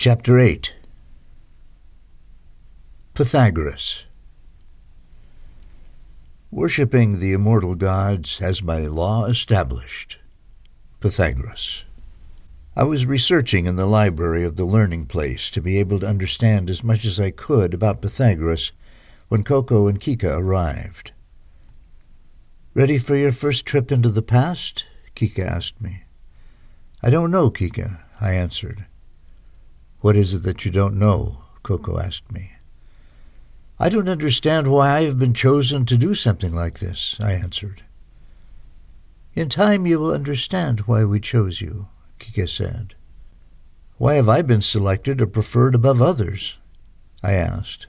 Chapter 8. Pythagoras. Worshipping the immortal gods has by law established. Pythagoras. I was researching in the library of the learning place to be able to understand as much as I could about Pythagoras when Coco and Kika arrived. "Ready for your first trip into the past?" Kika asked me. "I don't know, Kika," I answered. "What is it that you don't know?" Coco asked me. "I don't understand why I have been chosen to do something like this," I answered. "In time you will understand why we chose you," Kika said. "Why have I been selected or preferred above others?" I asked.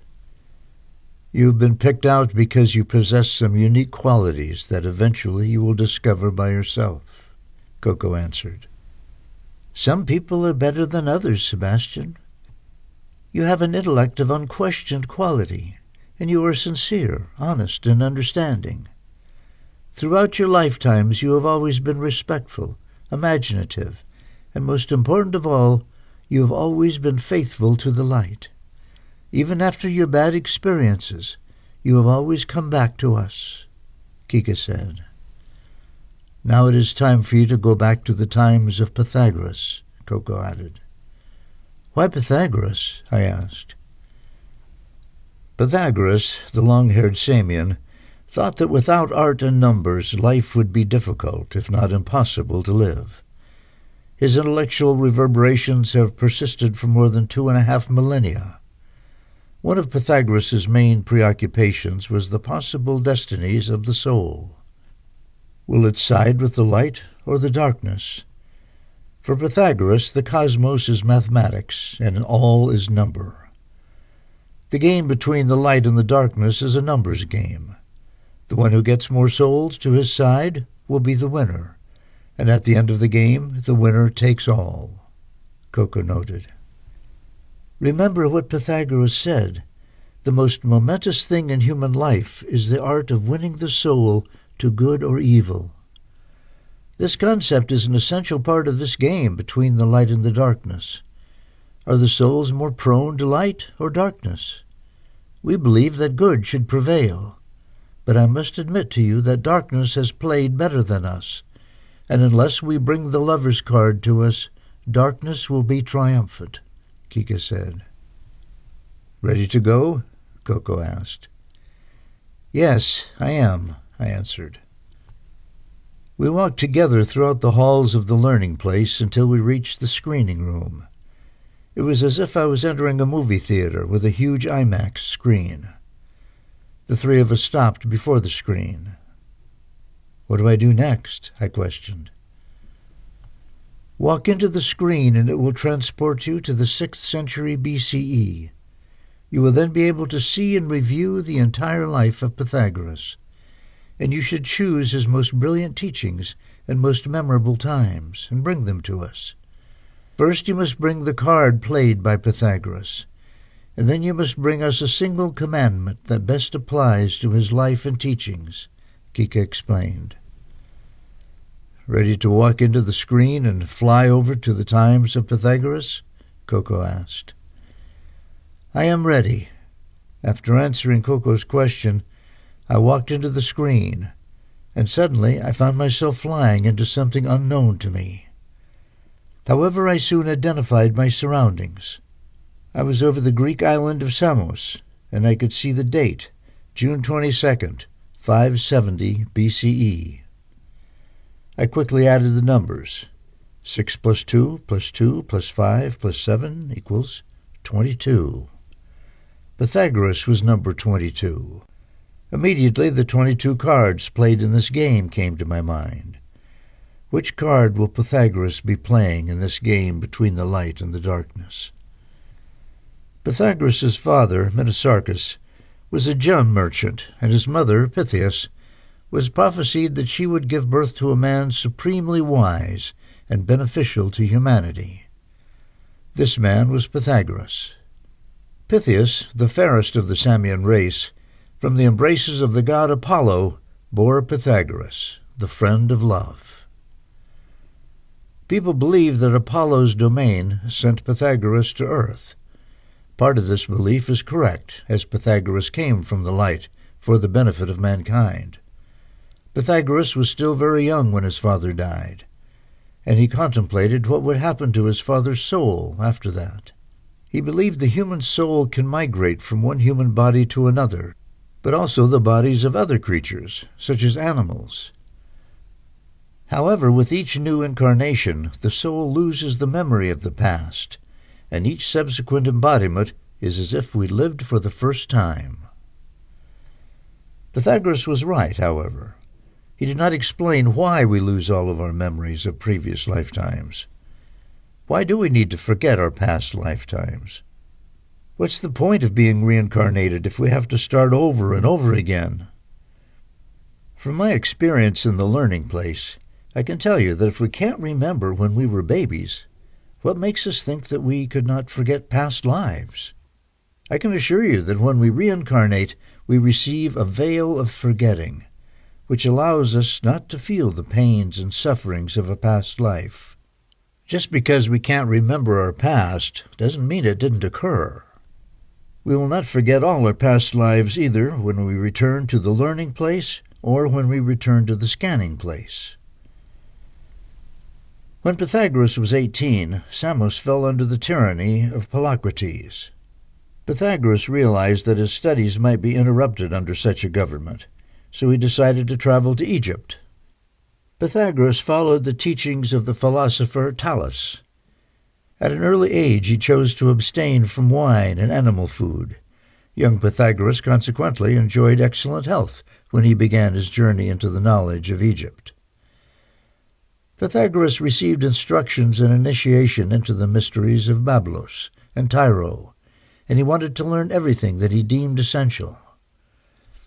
"You have been picked out because you possess some unique qualities that eventually you will discover by yourself," Coco answered. "Some people are better than others, Sebastian. You have an intellect of unquestioned quality, and you are sincere, honest, and understanding. Throughout your lifetimes you have always been respectful, imaginative, and most important of all, you have always been faithful to the light. Even after your bad experiences, you have always come back to us," Kika said. "Now it is time for you to go back to the times of Pythagoras," Coco added. "Why Pythagoras?" I asked. Pythagoras, the long-haired Samian, thought that without art and numbers life would be difficult, if not impossible, to live. His intellectual reverberations have persisted for more than 2.5 millennia. One of Pythagoras's main preoccupations was the possible destinies of the soul. Will it side with the light or the darkness? For Pythagoras, the cosmos is mathematics, and all is number. The game between the light and the darkness is a numbers game. The one who gets more souls to his side will be the winner, and at the end of the game, the winner takes all," Coco noted. "Remember what Pythagoras said. The most momentous thing in human life is the art of winning the soul to good or evil. This concept is an essential part of this game between the light and the darkness. Are the souls more prone to light or darkness? We believe that good should prevail, but I must admit to you that darkness has played better than us, and unless we bring the lover's card to us, darkness will be triumphant," Kika said. "Ready to go?" Coco asked. "Yes, I am," I answered. We walked together throughout the halls of the learning place until we reached the screening room. It was as if I was entering a movie theater with a huge IMAX screen. The three of us stopped before the screen. "What do I do next?" I questioned. "Walk into the screen and it will transport you to the 6th century BCE. You will then be able to see and review the entire life of Pythagoras, and you should choose his most brilliant teachings and most memorable times and bring them to us. First you must bring the card played by Pythagoras, and then you must bring us a single commandment that best applies to his life and teachings," Kika explained. "Ready to walk into the screen and fly over to the times of Pythagoras?" Coco asked. "I am ready." After answering Coco's question, I walked into the screen, and suddenly I found myself flying into something unknown to me. However, I soon identified my surroundings. I was over the Greek island of Samos, and I could see the date, June 22nd, 570 BCE. I quickly added the numbers. 6 plus 2 plus 2 plus 5 plus 7 equals 22. Pythagoras was number 22. Immediately, the 22 cards played in this game came to my mind. Which card will Pythagoras be playing in this game between the light and the darkness? Pythagoras' father, Metasarchus, was a gem merchant, and his mother, Pythias, was prophesied that she would give birth to a man supremely wise and beneficial to humanity. This man was Pythagoras. Pythias, the fairest of the Samian race, from the embraces of the god Apollo, bore Pythagoras, the friend of love. People believe that Apollo's domain sent Pythagoras to Earth. Part of this belief is correct, as Pythagoras came from the light for the benefit of mankind. Pythagoras was still very young when his father died, and he contemplated what would happen to his father's soul after that. He believed the human soul can migrate from one human body to another, but also the bodies of other creatures, such as animals. However, with each new incarnation, the soul loses the memory of the past, and each subsequent embodiment is as if we lived for the first time. Pythagoras was right, however. He did not explain why we lose all of our memories of previous lifetimes. Why do we need to forget our past lifetimes? What's the point of being reincarnated if we have to start over and over again? From my experience in the learning place, I can tell you that if we can't remember when we were babies, what makes us think that we could not forget past lives? I can assure you that when we reincarnate, we receive a veil of forgetting, which allows us not to feel the pains and sufferings of a past life. Just because we can't remember our past doesn't mean it didn't occur. We will not forget all our past lives either when we return to the learning place or when we return to the scanning place. When Pythagoras was 18, Samos fell under the tyranny of Pitagoras. Pythagoras realized that his studies might be interrupted under such a government, so he decided to travel to Egypt. Pythagoras followed the teachings of the philosopher Thales. At an early age, he chose to abstain from wine and animal food. Young Pythagoras consequently enjoyed excellent health when he began his journey into the knowledge of Egypt. Pythagoras received instructions and initiation into the mysteries of Bablos and Tyro, and he wanted to learn everything that he deemed essential.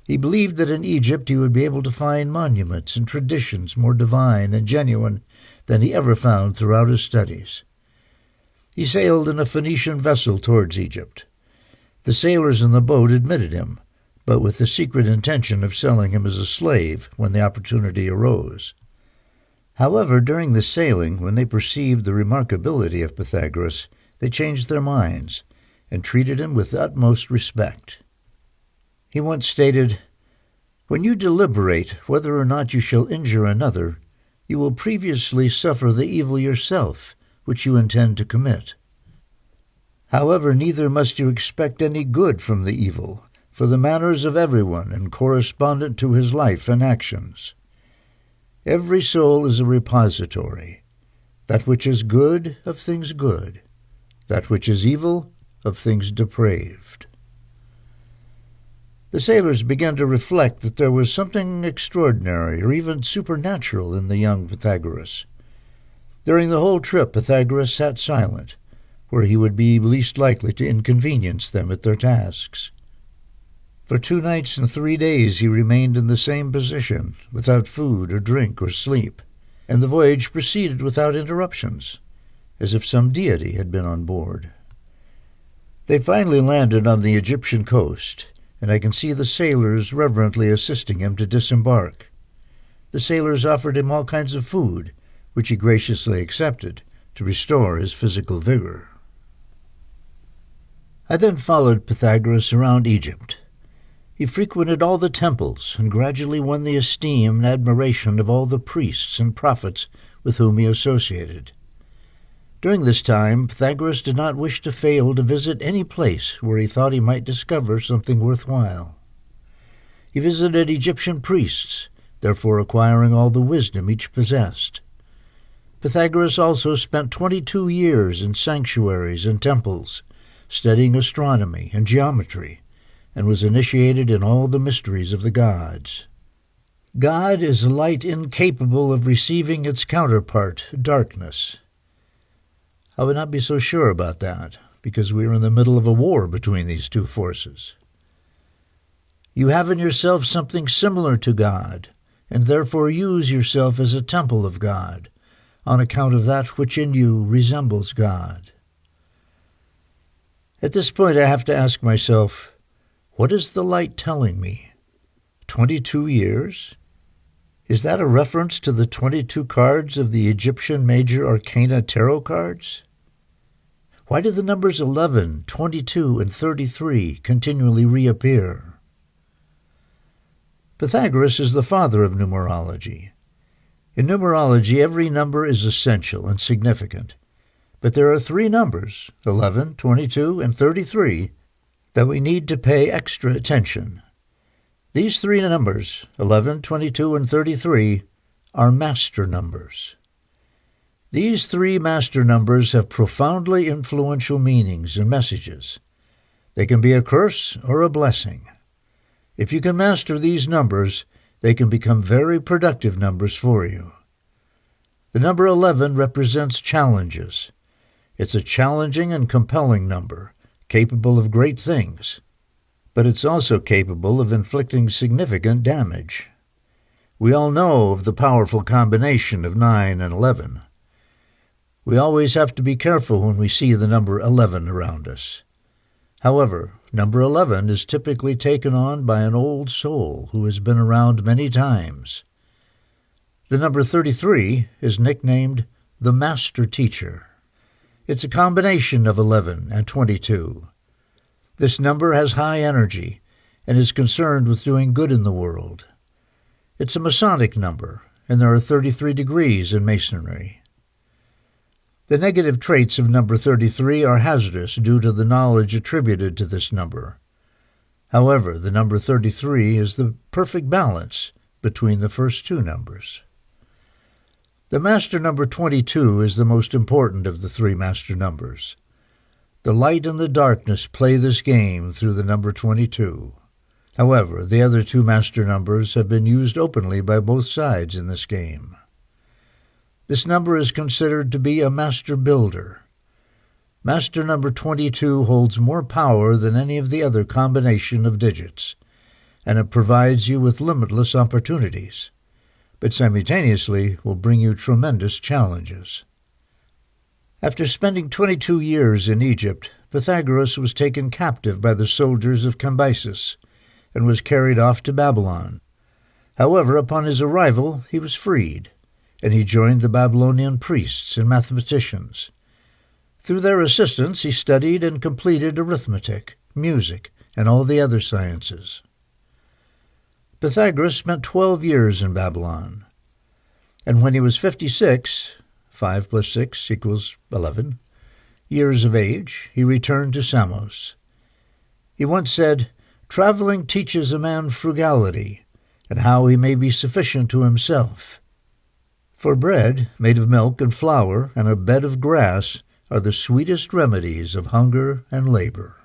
He believed that in Egypt he would be able to find monuments and traditions more divine and genuine than he ever found throughout his studies. He sailed in a Phoenician vessel towards Egypt. The sailors in the boat admitted him, but with the secret intention of selling him as a slave when the opportunity arose. However, during the sailing, when they perceived the remarkability of Pythagoras, they changed their minds and treated him with the utmost respect. He once stated, "When you deliberate whether or not you shall injure another, you will previously suffer the evil yourself, which you intend to commit. However, neither must you expect any good from the evil, for the manners of everyone are correspondent to his life and actions. Every soul is a repository, that which is good of things good, that which is evil of things depraved." The sailors began to reflect that there was something extraordinary or even supernatural in the young Pythagoras. During the whole trip, Pythagoras sat silent, where he would be least likely to inconvenience them at their tasks. For 2 nights and 3 days he remained in the same position, without food or drink or sleep, and the voyage proceeded without interruptions, as if some deity had been on board. They finally landed on the Egyptian coast, and I can see the sailors reverently assisting him to disembark. The sailors offered him all kinds of food, which he graciously accepted to restore his physical vigor. I then followed Pythagoras around Egypt. He frequented all the temples and gradually won the esteem and admiration of all the priests and prophets with whom he associated. During this time, Pythagoras did not wish to fail to visit any place where he thought he might discover something worthwhile. He visited Egyptian priests, therefore acquiring all the wisdom each possessed. Pythagoras also spent 22 years in sanctuaries and temples, studying astronomy and geometry, and was initiated in all the mysteries of the gods. God is a light incapable of receiving its counterpart, darkness. I would not be so sure about that, because we are in the middle of a war between these two forces. You have in yourself something similar to God, and therefore use yourself as a temple of God, on account of that which in you resembles God. At this point I have to ask myself, what is the light telling me? 22 years? Is that a reference to the 22 cards of the Egyptian Major Arcana tarot cards? Why do the numbers 11, 22, and 33 continually reappear? Pythagoras is the father of numerology. In numerology, every number is essential and significant, but there are three numbers, 11, 22, and 33, that we need to pay extra attention. These three numbers, 11, 22, and 33, are master numbers. These three master numbers have profoundly influential meanings and messages. They can be a curse or a blessing. If you can master these numbers, they can become very productive numbers for you. The number 11 represents challenges. It's a challenging and compelling number, capable of great things, but it's also capable of inflicting significant damage. We all know of the powerful combination of 9 and 11. We always have to be careful when we see the number 11 around us. However, number 11 is typically taken on by an old soul who has been around many times. The number 33 is nicknamed the Master Teacher. It's a combination of 11 and 22. This number has high energy and is concerned with doing good in the world. It's a Masonic number, and there are 33 degrees in Masonry. The negative traits of number 33 are hazardous due to the knowledge attributed to this number. However, the number 33 is the perfect balance between the first two numbers. The master number 22 is the most important of the three master numbers. The light and the darkness play this game through the number 22. However, the other two master numbers have been used openly by both sides in this game. This number is considered to be a master builder. Master number 22 holds more power than any of the other combination of digits, and it provides you with limitless opportunities, but simultaneously will bring you tremendous challenges. After spending 22 years in Egypt, Pythagoras was taken captive by the soldiers of Cambyses and was carried off to Babylon. However, upon his arrival, he was freed, and he joined the Babylonian priests and mathematicians. Through their assistance, he studied and completed arithmetic, music, and all the other sciences. Pythagoras spent 12 years in Babylon, and when he was 56, 5 plus 6 equals 11, years of age, he returned to Samos. He once said, "Traveling teaches a man frugality, and how he may be sufficient to himself. For bread, made of milk and flour, and a bed of grass, are the sweetest remedies of hunger and labor."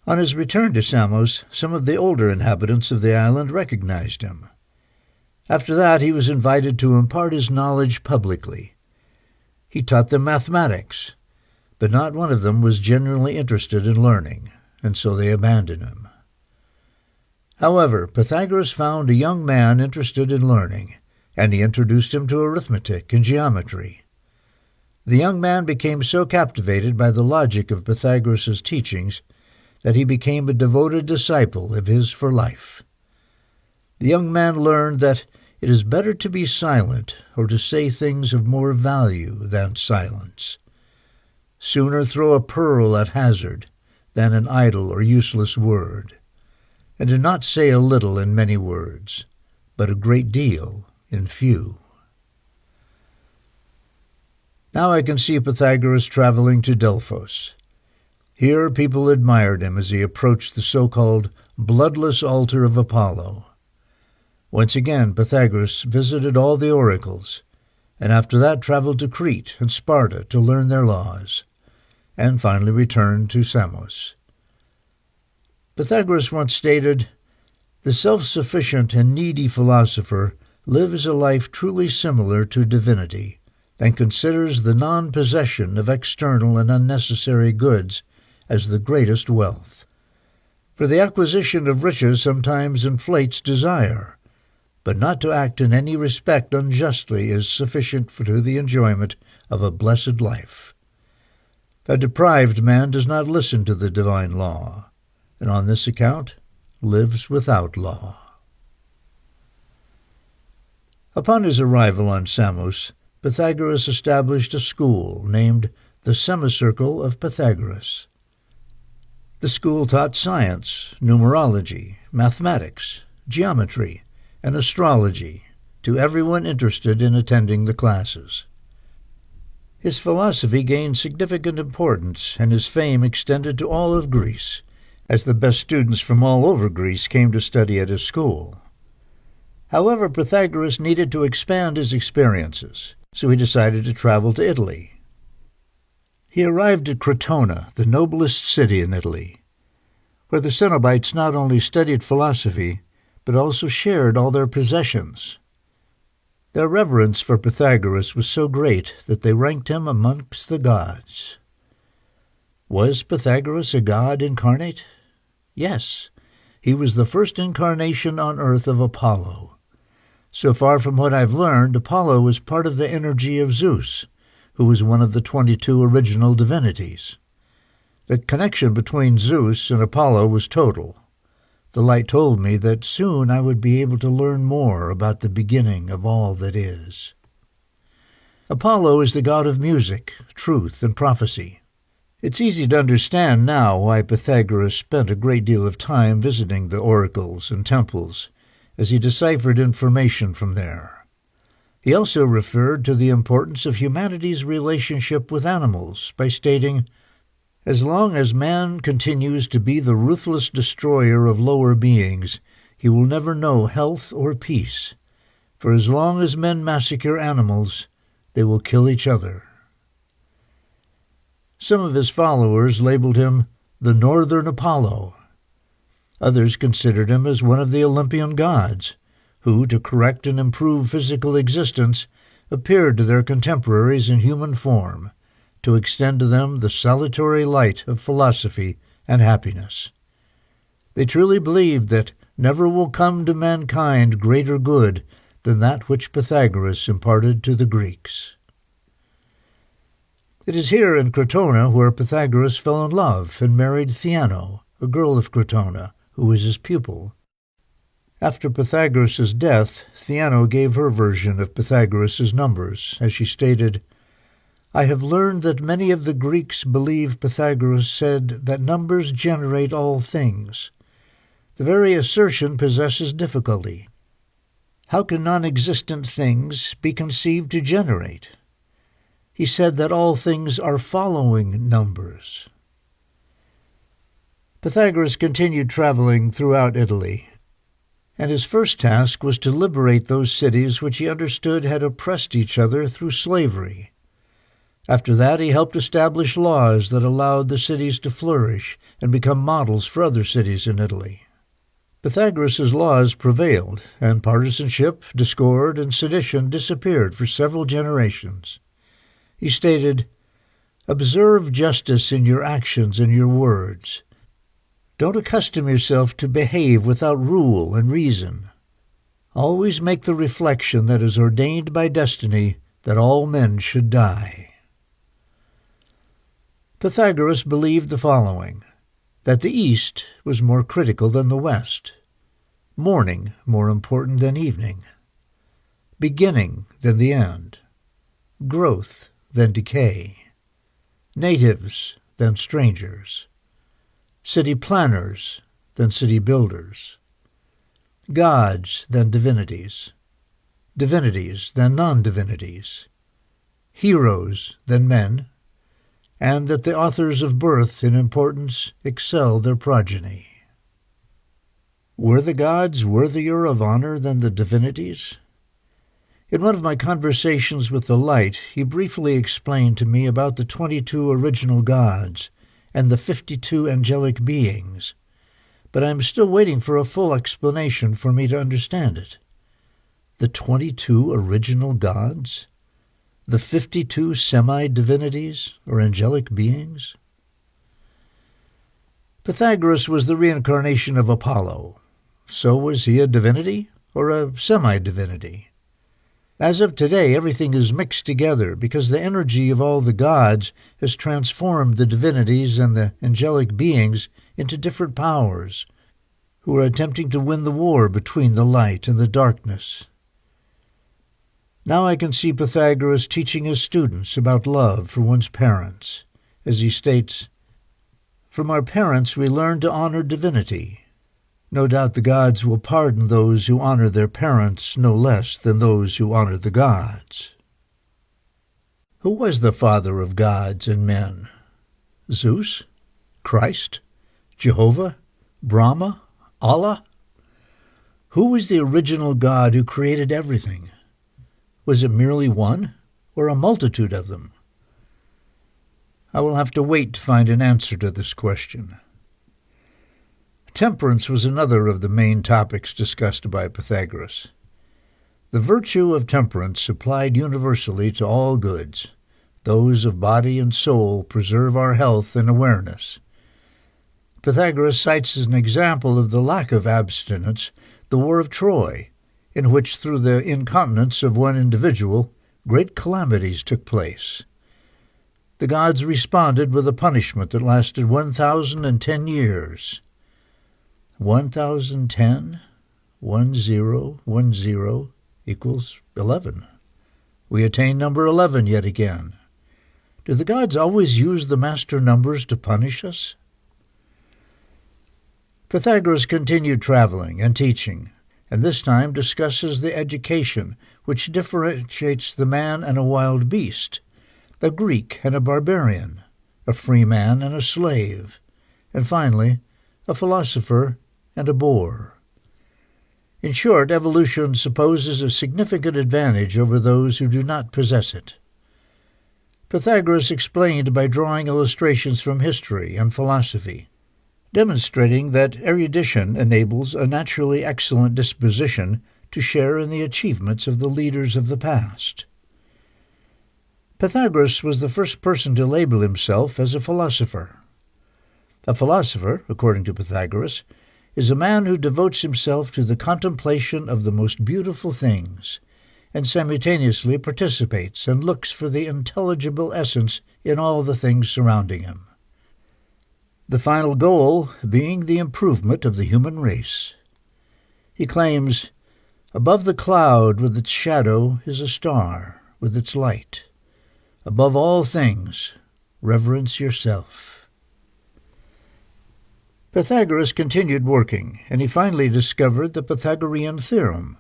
On his return to Samos, some of the older inhabitants of the island recognized him. After that, he was invited to impart his knowledge publicly. He taught them mathematics, but not one of them was genuinely interested in learning, and so they abandoned him. However, Pythagoras found a young man interested in learning, and he introduced him to arithmetic and geometry. The young man became so captivated by the logic of Pythagoras' teachings that he became a devoted disciple of his for life. The young man learned that it is better to be silent or to say things of more value than silence. Sooner throw a pearl at hazard than an idle or useless word, and do not say a little in many words, but a great deal in few. Now I can see Pythagoras traveling to Delphos. Here people admired him as he approached the so-called bloodless altar of Apollo. Once again, Pythagoras visited all the oracles, and after that traveled to Crete and Sparta to learn their laws, and finally returned to Samos. Pythagoras once stated, "The self-sufficient and needy philosopher lives a life truly similar to divinity, and considers the non-possession of external and unnecessary goods as the greatest wealth. For the acquisition of riches sometimes inflates desire, but not to act in any respect unjustly is sufficient to the enjoyment of a blessed life. A deprived man does not listen to the divine law, and on this account lives without law." Upon his arrival on Samos, Pythagoras established a school named the Semicircle of Pythagoras. The school taught science, numerology, mathematics, geometry, and astrology to everyone interested in attending the classes. His philosophy gained significant importance, and his fame extended to all of Greece, as the best students from all over Greece came to study at his school. However, Pythagoras needed to expand his experiences, so he decided to travel to Italy. He arrived at Crotona, the noblest city in Italy, where the Cenobites not only studied philosophy, but also shared all their possessions. Their reverence for Pythagoras was so great that they ranked him amongst the gods. Was Pythagoras a god incarnate? Yes, he was the first incarnation on earth of Apollo. So far from what I've learned, Apollo was part of the energy of Zeus, who was one of the 22 original divinities. The connection between Zeus and Apollo was total. The light told me that soon I would be able to learn more about the beginning of all that is. Apollo is the god of music, truth, and prophecy. It's easy to understand now why Pythagoras spent a great deal of time visiting the oracles and temples, as he deciphered information from there. He also referred to the importance of humanity's relationship with animals by stating, "As long as man continues to be the ruthless destroyer of lower beings, he will never know health or peace. For as long as men massacre animals, they will kill each other." Some of his followers labeled him the Northern Apollo. Others considered him as one of the Olympian gods, who, to correct and improve physical existence, appeared to their contemporaries in human form, to extend to them the salutary light of philosophy and happiness. They truly believed that never will come to mankind greater good than that which Pythagoras imparted to the Greeks. It is here in Crotona where Pythagoras fell in love and married Theano, a girl of Crotona, who was his pupil. After Pythagoras' death, Theano gave her version of Pythagoras' numbers, as she stated, "I have learned that many of the Greeks believe Pythagoras said that numbers generate all things. The very assertion possesses difficulty. How can non-existent things be conceived to generate? He said that all things are following numbers." Pythagoras continued traveling throughout Italy, and his first task was to liberate those cities which he understood had oppressed each other through slavery. After that, he helped establish laws that allowed the cities to flourish and become models for other cities in Italy. Pythagoras' laws prevailed, and partisanship, discord, and sedition disappeared for several generations. He stated, "Observe justice in your actions and your words. Don't accustom yourself to behave without rule and reason. Always make the reflection that is ordained by destiny that all men should die." Pythagoras believed the following, that the East was more critical than the West, morning more important than evening, beginning than the end, growth than decay, natives than strangers, city planners than city builders, gods than divinities, divinities than non-divinities, heroes than men, and that the authors of birth in importance excel their progeny. Were the gods worthier of honor than the divinities? In one of my conversations with the Light, he briefly explained to me about the 22 original gods and the 52 angelic beings, but I am still waiting for a full explanation for me to understand it. The 22 original gods? The 52 semi-divinities or angelic beings? Pythagoras was the reincarnation of Apollo. So was he a divinity or a semi-divinity? As of today, everything is mixed together because the energy of all the gods has transformed the divinities and the angelic beings into different powers, who are attempting to win the war between the light and the darkness. Now I can see Pythagoras teaching his students about love for one's parents, as he states, "From our parents we learn to honor divinity. No doubt the gods will pardon those who honor their parents no less than those who honor the gods." Who was the father of gods and men? Zeus? Christ? Jehovah? Brahma? Allah? Who was the original God who created everything? Was it merely one, or a multitude of them? I will have to wait to find an answer to this question. Temperance was another of the main topics discussed by Pythagoras. The virtue of temperance applied universally to all goods. Those of body and soul preserve our health and awareness. Pythagoras cites as an example of the lack of abstinence the War of Troy, in which, through the incontinence of one individual, great calamities took place. The gods responded with a punishment that lasted 1,010 years. 1,010, 1010 equals 11. We attain number 11 yet again. Do the gods always use the master numbers to punish us? Pythagoras continued traveling and teaching, and this time discusses the education which differentiates the man and a wild beast, a Greek and a barbarian, a free man and a slave, and finally, a philosopher and a boor. In short, evolution supposes a significant advantage over those who do not possess it. Pythagoras explained by drawing illustrations from history and philosophy, demonstrating that erudition enables a naturally excellent disposition to share in the achievements of the leaders of the past. Pythagoras was the first person to label himself as a philosopher. A philosopher, according to Pythagoras, is a man who devotes himself to the contemplation of the most beautiful things, and simultaneously participates and looks for the intelligible essence in all the things surrounding him. The final goal being the improvement of the human race. He claims, "Above the cloud with its shadow is a star with its light. Above all things, reverence yourself." Pythagoras continued working, and he finally discovered the Pythagorean theorem.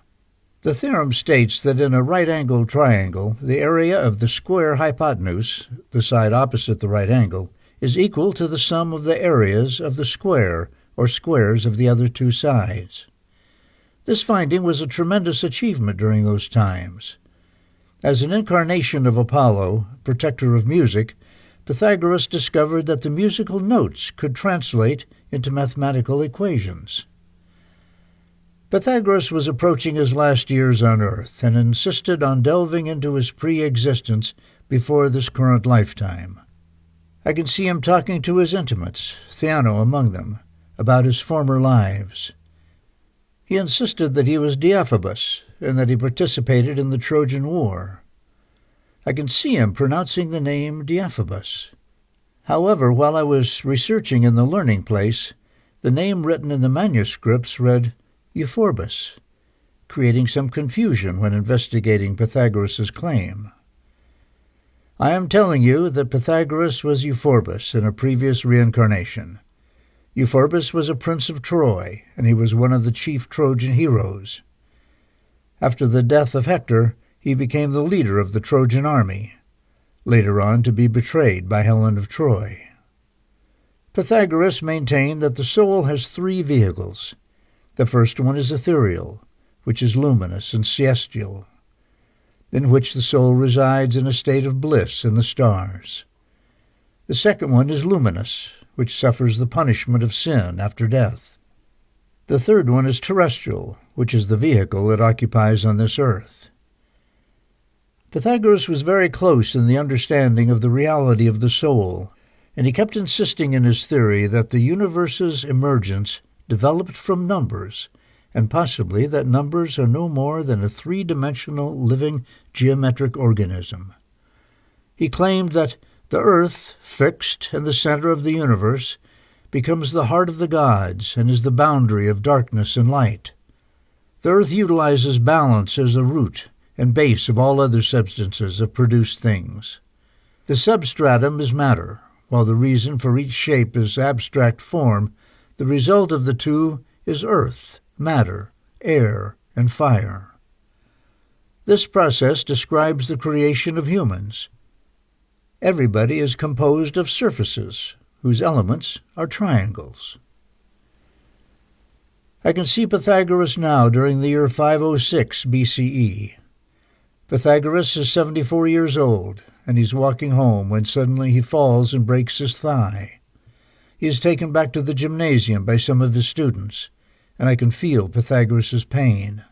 The theorem states that in a right-angled triangle, the area of the square hypotenuse, the side opposite the right angle, is equal to the sum of the areas of the square, or squares of the other two sides. This finding was a tremendous achievement during those times. As an incarnation of Apollo, protector of music, Pythagoras discovered that the musical notes could translate into mathematical equations. Pythagoras was approaching his last years on earth and insisted on delving into his pre-existence before this current lifetime. I can see him talking to his intimates, Theano among them, about his former lives. He insisted that he was Deiphobus and that he participated in the Trojan War. I can see him pronouncing the name Deiphobus. However, while I was researching in the learning place, the name written in the manuscripts read Euphorbus, creating some confusion when investigating Pythagoras's claim. I am telling you that Pythagoras was Euphorbus in a previous reincarnation. Euphorbus was a prince of Troy, and he was one of the chief Trojan heroes. After the death of Hector, he became the leader of the Trojan army, later on to be betrayed by Helen of Troy. Pythagoras maintained that the soul has three vehicles. The first one is ethereal, which is luminous and celestial, in which the soul resides in a state of bliss in the stars. The second one is luminous, which suffers the punishment of sin after death. The third one is terrestrial, which is the vehicle it occupies on this earth. Pythagoras was very close in the understanding of the reality of the soul, and he kept insisting in his theory that the universe's emergence developed from numbers, and possibly that numbers are no more than a three-dimensional living geometric organism. He claimed that the earth, fixed in the center of the universe, becomes the heart of the gods and is the boundary of darkness and light. The earth utilizes balance as a root and base of all other substances of produced things. The substratum is matter, while the reason for each shape is abstract form. The result of the two is earth, matter, air, and fire. This process describes the creation of humans. Everybody is composed of surfaces, whose elements are triangles. I can see Pythagoras now during the year 506 BCE. Pythagoras is 74 years old, and he's walking home when suddenly he falls and breaks his thigh. He is taken back to the gymnasium by some of his students, and I can feel Pythagoras's pain.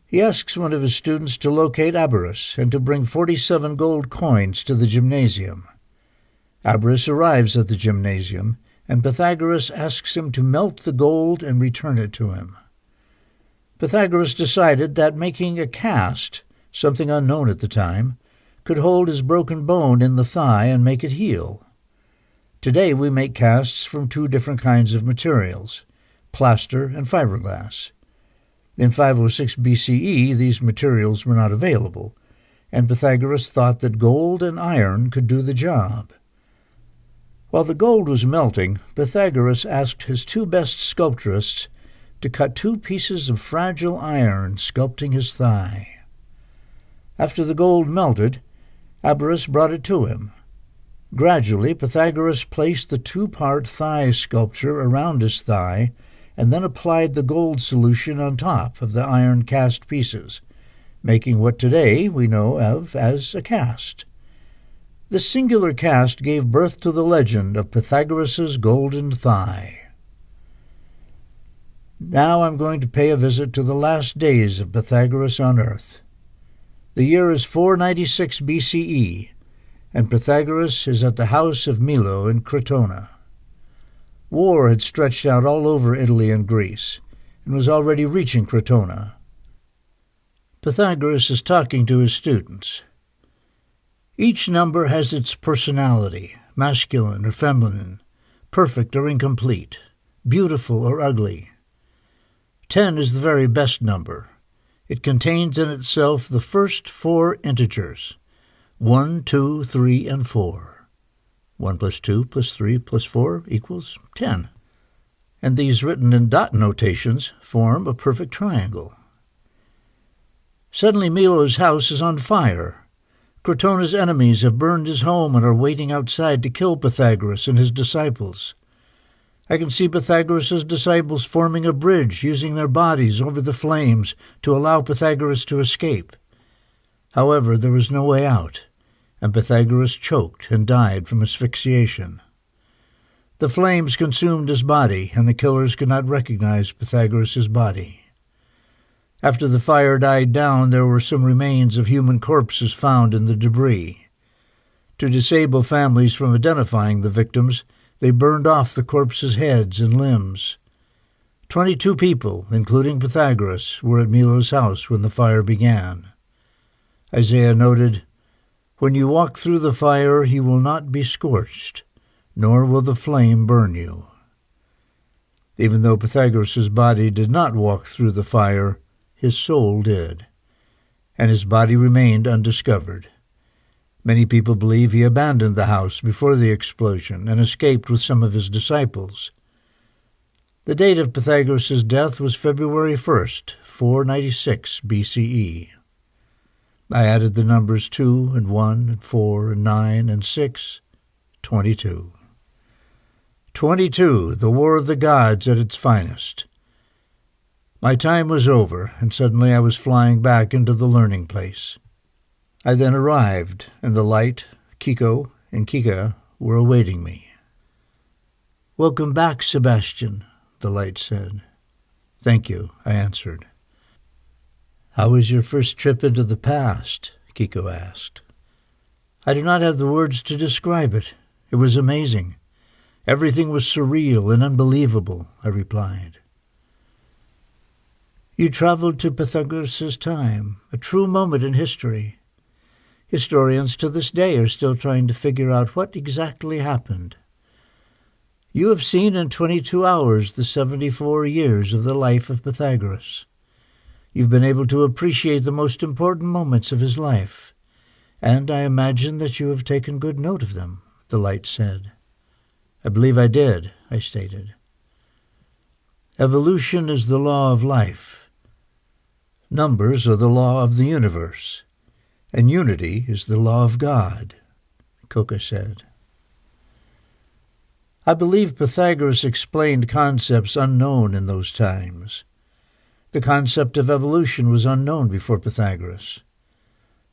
He asks one of his students to locate Abaris and to bring 47 gold coins to the gymnasium. Abaris arrives at the gymnasium, and Pythagoras asks him to melt the gold and return it to him. Pythagoras decided that making a cast, something unknown at the time, could hold his broken bone in the thigh and make it heal. Today we make casts from two different kinds of materials, plaster and fiberglass. In 506 BCE, these materials were not available, and Pythagoras thought that gold and iron could do the job. While the gold was melting, Pythagoras asked his two best sculptorists to cut 2 pieces of fragile iron, sculpting his thigh. After the gold melted, Abaris brought it to him. Gradually, Pythagoras placed the 2-part thigh sculpture around his thigh and then applied the gold solution on top of the iron cast pieces, making what today we know of as a cast. This singular cast gave birth to the legend of Pythagoras's golden thigh. Now I'm going to pay a visit to the last days of Pythagoras on earth. The year is 496 BCE, and Pythagoras is at the house of Milo in Crotona. War had stretched out all over Italy and Greece, and was already reaching Crotona. Pythagoras is talking to his students. Each number has its personality, masculine or feminine, perfect or incomplete, beautiful or ugly. 10 is the very best number. It contains in itself the first 4 integers, 1, 2, 3, and 4. 1 plus 2 plus 3 plus 4 equals 10. And these written in dot notations form a perfect triangle. Suddenly Milo's house is on fire. Crotona's enemies have burned his home and are waiting outside to kill Pythagoras and his disciples. I can see Pythagoras's disciples forming a bridge, using their bodies over the flames to allow Pythagoras to escape. However, there was no way out, and Pythagoras choked and died from asphyxiation. The flames consumed his body, and the killers could not recognize Pythagoras's body. After the fire died down, there were some remains of human corpses found in the debris. To disable families from identifying the victims, they burned off the corpses' heads and limbs. 22 people, including Pythagoras, were at Milo's house when the fire began. Isaiah noted, "When you walk through the fire, you will not be scorched, nor will the flame burn you." Even though Pythagoras's body did not walk through the fire, his soul did, and his body remained undiscovered. Many people believe he abandoned the house before the explosion and escaped with some of his disciples. The date of Pythagoras's death was February 1st, 496 BCE. I added the numbers 2 and 1 and 4 and 9 and 6, 22. 22, the War of the Gods at its finest. My time was over, and suddenly I was flying back into the learning place. I then arrived, and the light, Kiko, and Kika were awaiting me. "Welcome back, Sebastian," the light said. "Thank you," I answered. "How was your first trip into the past?" Kiko asked. "I do not have the words to describe it. It was amazing. Everything was surreal and unbelievable," I replied. "You traveled to Pythagoras' time, a true moment in history. Historians to this day are still trying to figure out what exactly happened. You have seen in 22 hours the 74 years of the life of Pythagoras. You've been able to appreciate the most important moments of his life, and I imagine that you have taken good note of them, the light said. I believe I did, I stated. Evolution is the law of life. Numbers are the law of the universe, and unity is the law of God, Coca said. I believe Pythagoras explained concepts unknown in those times. The concept of evolution was unknown before Pythagoras.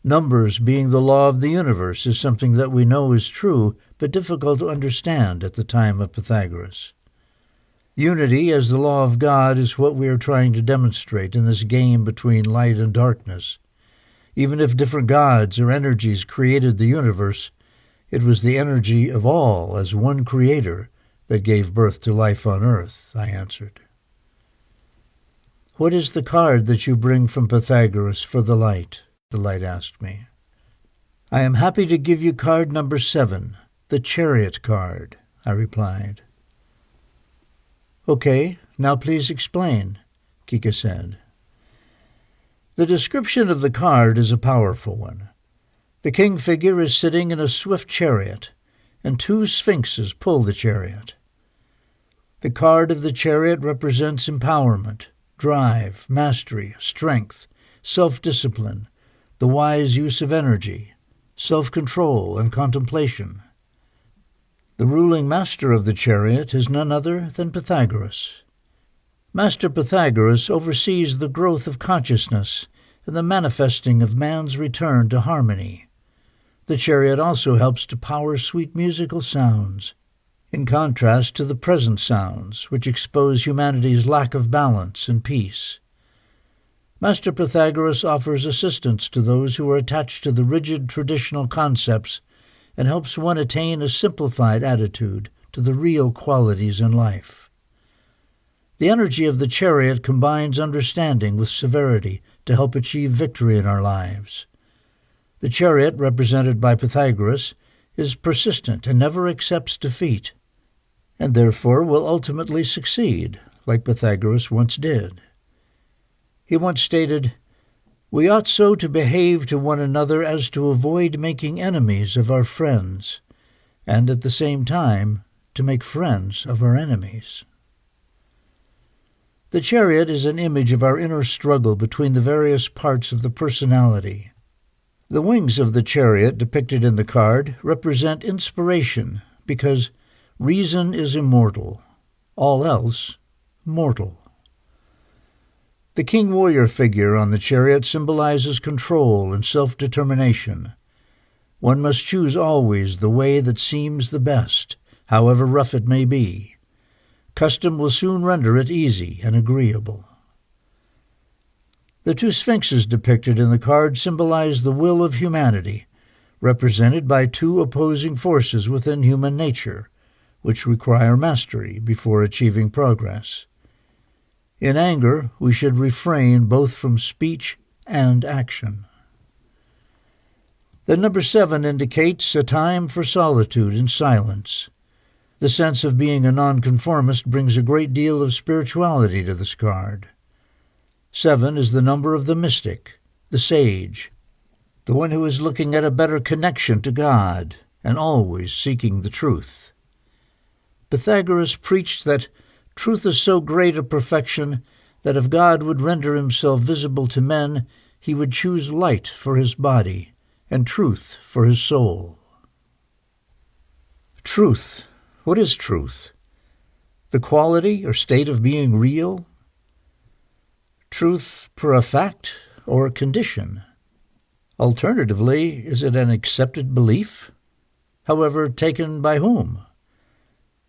Numbers being the law of the universe is something that we know is true, but difficult to understand at the time of Pythagoras. Unity as the law of God is what we are trying to demonstrate in this game between light and darkness. Even if different gods or energies created the universe, it was the energy of all as one creator that gave birth to life on earth, I answered. What is the card that you bring from Pythagoras for the light? The light asked me. I am happy to give you card number 7, the Chariot card, I replied. Okay, now please explain, Kika said. The description of the card is a powerful one. The king figure is sitting in a swift chariot, and 2 sphinxes pull the chariot. The card of the chariot represents empowerment, drive, mastery, strength, self-discipline, the wise use of energy, self-control, and contemplation. The ruling master of the chariot is none other than Pythagoras. Master Pythagoras oversees the growth of consciousness and the manifesting of man's return to harmony. The chariot also helps to power sweet musical sounds, in contrast to the present sounds, which expose humanity's lack of balance and peace. Master Pythagoras offers assistance to those who are attached to the rigid traditional concepts and helps one attain a simplified attitude to the real qualities in life. The energy of the chariot combines understanding with severity to help achieve victory in our lives. The chariot, represented by Pythagoras, is persistent and never accepts defeat, and therefore will ultimately succeed, like Pythagoras once did. He once stated, "We ought so to behave to one another as to avoid making enemies of our friends, and at the same time to make friends of our enemies." The chariot is an image of our inner struggle between the various parts of the personality. The wings of the chariot depicted in the card represent inspiration because reason is immortal, all else mortal. The king warrior figure on the chariot symbolizes control and self-determination. One must choose always the way that seems the best, however rough it may be. Custom will soon render it easy and agreeable. The 2 sphinxes depicted in the card symbolize the will of humanity, represented by 2 opposing forces within human nature, which require mastery before achieving progress. In anger, we should refrain both from speech and action. The number 7 indicates a time for solitude and silence. The sense of being a nonconformist brings a great deal of spirituality to this card. 7 is the number of the mystic, the sage, the one who is looking at a better connection to God and always seeking the truth. Pythagoras preached that truth is so great a perfection that if God would render himself visible to men, he would choose light for his body and truth for his soul. Truth. What is truth? The quality or state of being real? Truth per a fact or a condition? Alternatively, is it an accepted belief? However, taken by whom?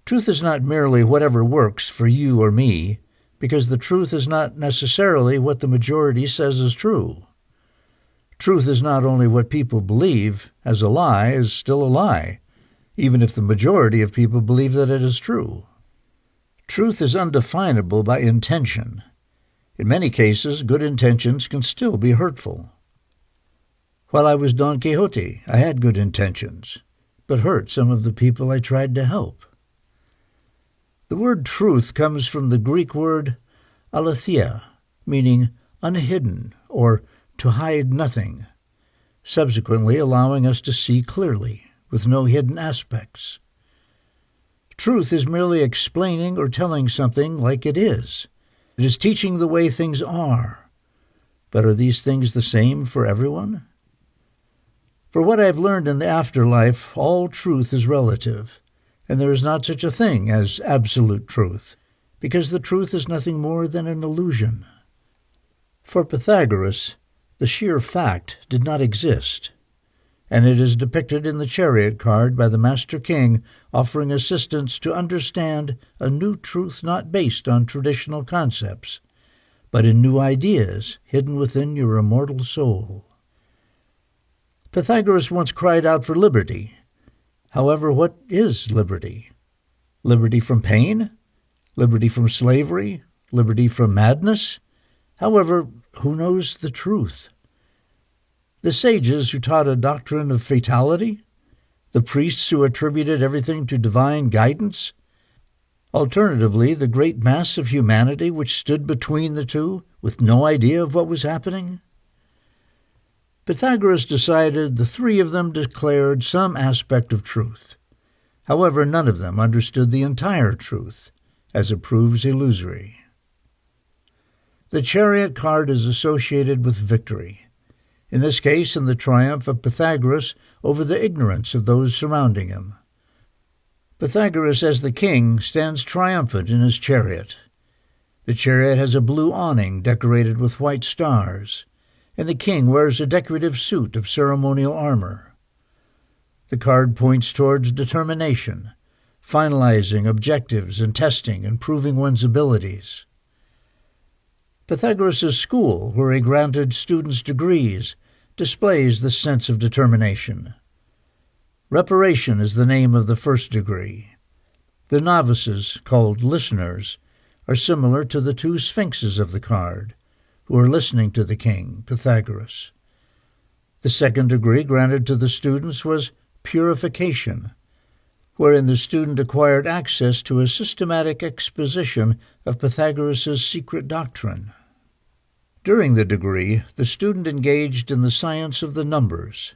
Truth is not merely whatever works for you or me, because the truth is not necessarily what the majority says is true. Truth is not only what people believe, as a lie is still a lie, even if the majority of people believe that it is true. Truth is undefinable by intention. In many cases, good intentions can still be hurtful. While I was Don Quixote, I had good intentions, but hurt some of the people I tried to help. The word truth comes from the Greek word aletheia, meaning unhidden, or to hide nothing, subsequently allowing us to see clearly, with no hidden aspects. Truth is merely explaining or telling something like it is. It is teaching the way things are. But are these things the same for everyone? For what I've learned in the afterlife, all truth is relative, and there is not such a thing as absolute truth, because the truth is nothing more than an illusion. For Pythagoras, the sheer fact did not exist, and it is depicted in the Chariot card by the Master King offering assistance to understand a new truth not based on traditional concepts, but in new ideas hidden within your immortal soul. Pythagoras once cried out for liberty. However, what is liberty? Liberty from pain? Liberty from slavery? Liberty from madness? However, who knows the truth? The sages who taught a doctrine of fatality? The priests who attributed everything to divine guidance? Alternatively, the great mass of humanity which stood between the two, with no idea of what was happening? Pythagoras decided the three of them declared some aspect of truth. However, none of them understood the entire truth, as it proves illusory. The Chariot card is associated with victory, in this case in the triumph of Pythagoras over the ignorance of those surrounding him. Pythagoras, as the king, stands triumphant in his chariot. The chariot has a blue awning decorated with white stars, and the king wears a decorative suit of ceremonial armor. The card points towards determination, finalizing objectives and testing and proving one's abilities. Pythagoras' school, where he granted students degrees, displays this sense of determination. Reparation is the name of the first degree. The novices, called listeners, are similar to the two sphinxes of the card, who are listening to the king, Pythagoras. The second degree granted to the students was purification, wherein the student acquired access to a systematic exposition of Pythagoras' secret doctrine. During the degree, the student engaged in the science of the numbers.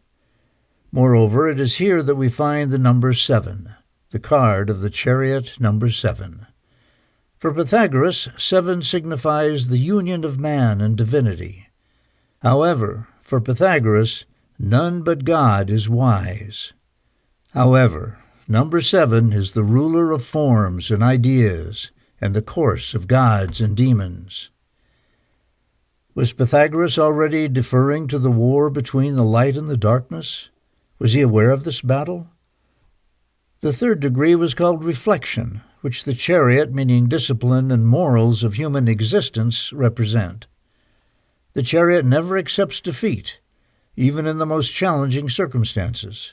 Moreover, it is here that we find the number 7, the card of the chariot number 7. For Pythagoras, 7 signifies the union of man and divinity. However, for Pythagoras, none but God is wise. However, number 7 is the ruler of forms and ideas, and the course of gods and demons. Was Pythagoras already deferring to the war between the light and the darkness? Was he aware of this battle? The third degree was called reflection, which the chariot, meaning discipline and morals of human existence, represent. The chariot never accepts defeat, even in the most challenging circumstances.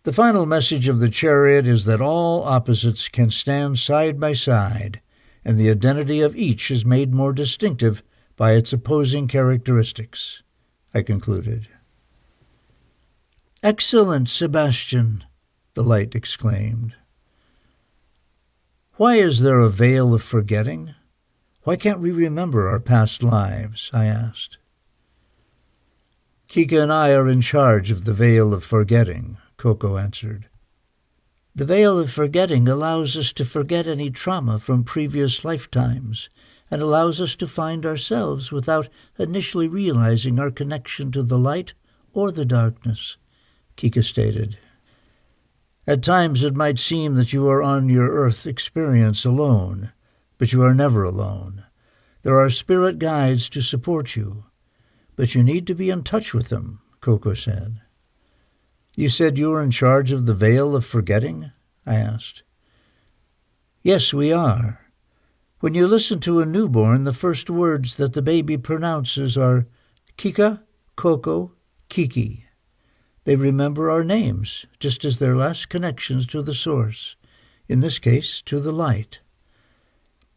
The final message of the chariot is that all opposites can stand side by side, and the identity of each is made more distinctive by its opposing characteristics, I concluded. "Excellent, Sebastian," the light exclaimed. "Why is there a veil of forgetting? Why can't we remember our past lives?" I asked. "Kika and I are in charge of the veil of forgetting," Coco answered. "The veil of forgetting allows us to forget any trauma from previous lifetimes and allows us to find ourselves without initially realizing our connection to the light or the darkness," Kika stated. "At times it might seem that you are on your Earth experience alone, but you are never alone. There are spirit guides to support you, but you need to be in touch with them," Coco said. "You said you were in charge of the veil of forgetting?" I asked. "Yes, we are. When you listen to a newborn, the first words that the baby pronounces are Kika, Coco, Kiki. They remember our names, just as their last connections to the source, in this case to the light.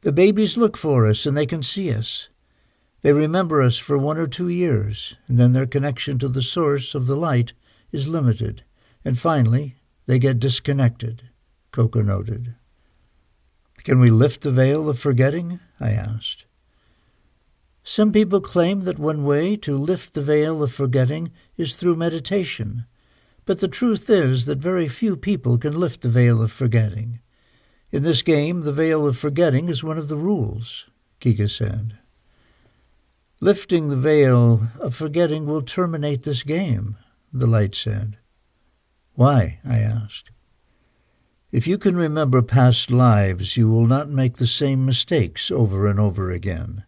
The babies look for us and they can see us. They remember us for 1 or 2 years, and then their connection to the source of the light is limited, and finally they get disconnected," Coco noted. "Can we lift the veil of forgetting?" I asked. Some people claim that one way to lift the veil of forgetting is through meditation, but the truth is that very few people can lift the veil of forgetting. In this game, the veil of forgetting is one of the rules, Kika said. Lifting the veil of forgetting will terminate this game, the light said. Why? I asked. If you can remember past lives, you will not make the same mistakes over and over again.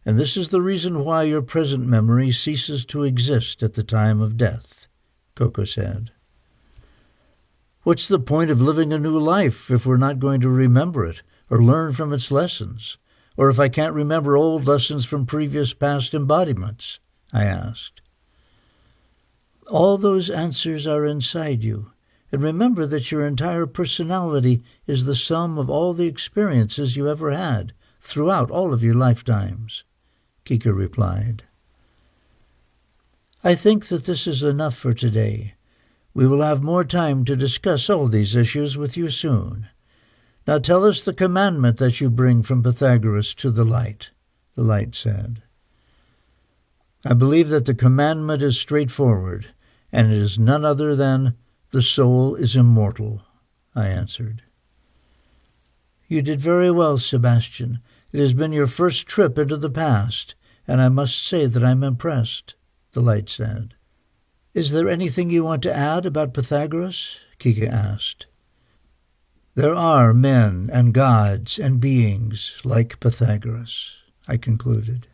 And this is the reason why your present memory ceases to exist at the time of death, Coco said. What's the point of living a new life if we're not going to remember it or learn from its lessons? Or if I can't remember old lessons from previous past embodiments? I asked. All those answers are inside you, and remember that your entire personality is the sum of all the experiences you ever had throughout all of your lifetimes, Kika replied. I think that this is enough for today. We will have more time to discuss all these issues with you soon. Now tell us the commandment that you bring from Pitagoras to the light said. I believe that the commandment is straightforward, and it is none other than, the soul is immortal, I answered. You did very well, Sebastian. It has been your first trip into the past, and I must say that I'm impressed, the light said. Is there anything you want to add about Pythagoras? Kika asked. There are men and gods and beings like Pythagoras, I concluded.